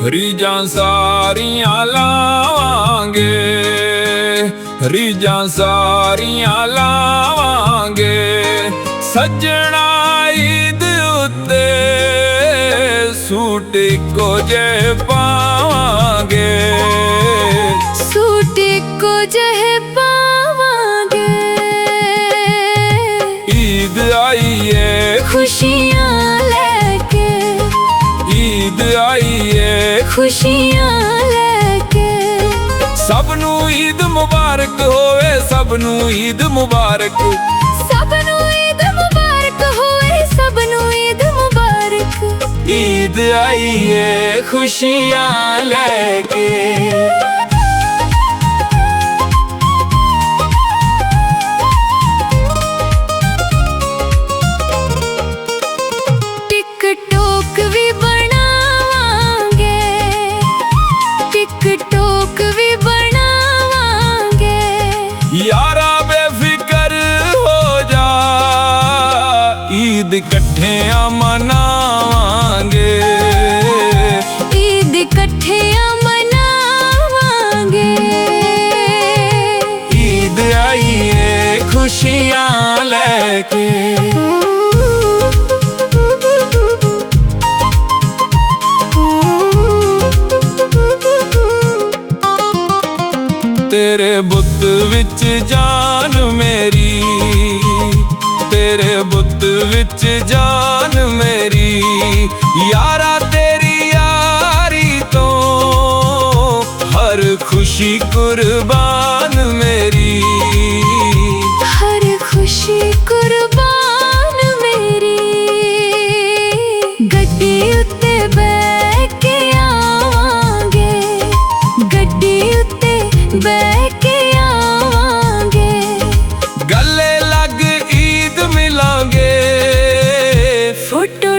ਰੀਝਾਂ ਸਾਰੀਆਂ ਲਾਵਾਂਗੇ, ਰੀਝਾਂ ਸਾਰੀਆਂ ਲਾਵਾਂਗੇ। ਸੱਜਣਾ ਈਦ ਉੱਤੇ ਸੂਟ ਇੱਕੋ ਜਿਹੇ ਪਾਵਾਂਗੇ, ਸੂਟ ਇੱਕੋ ਜਿਹੇ ਪਾਵਾਂਗੇ। ਈਦ ਆਈ ਏ ਖੁਸ਼ੀਆਂ ਲੈ ਕੇ, ਈਦ ਆਈ ਏ ਖੁਸ਼ੀਆਂ ਲੈ ਕੇ। ਸਭ ਨੂੰ ਈਦ ਮੁਬਾਰਕ ਹੋਵੇ, ਸਭ ਨੂੰ ਈਦ ਮੁਬਾਰਕ, ਸਭ ਨੂੰ ਈਦ ਮੁਬਾਰਕ ਹੋਵੇ, ਸਭ ਨੂੰ ਈਦ ਮੁਬਾਰਕ। ਈਦ ਆਈ ਏ ਖੁਸ਼ੀਆਂ ਲੈ ਕੇ। ਟਿਕਟੋਕ ਵੀ ਬਣਾਵਾਂਗੇ, ਟਿਕਟੋਕ ਵੀ ਬਣਾਵਾਂਗੇ। ਯਾਰਾ ਬੇਫਿਕਰ ਹੋ ਜਾ, ਈਦ ਇਕੱਠਿਆਂ ਮਨਾਵਾਂਗੇ, ਈਦ ਇਕੱਠਿਆਂ ਮਨਾਵਾਂਗੇ। ਈਦ ਆਈ ਏ ਖੁਸ਼ੀਆਂ ਲੈ ਕੇ। ਤੇਰੇ ਬੁੱਤ ਵਿੱਚ ਜਾਨ ਮੇਰੀ, ਤੇਰੇ ਬੁੱਤ ਵਿੱਚ ਜਾਨ ਮੇਰੀ। ਯਾਰਾ ਤੇਰੀ ਯਾਰੀ ਤੋਂ ਹਰ ਖੁਸ਼ੀ ਕੁਰਬਾਨ ਮੇਰੀ, ਹਰ ਖੁਸ਼ੀ ਕੁਰਬਾਨ ਮੇਰੀ। ਗੱਡੀ ਉੱਤੇ ਬਹਿ ਕੇ ਆਵਾਂਗੇ, ਗੱਡੀ ਉੱਤੇ ਬਹਿ ਕੇ ਆਵਾਂਗੇ। ਗਲੇ ਲੱਗ ਈਦ ਮਿਲਾਂਗੇ, ਫੋਟੋ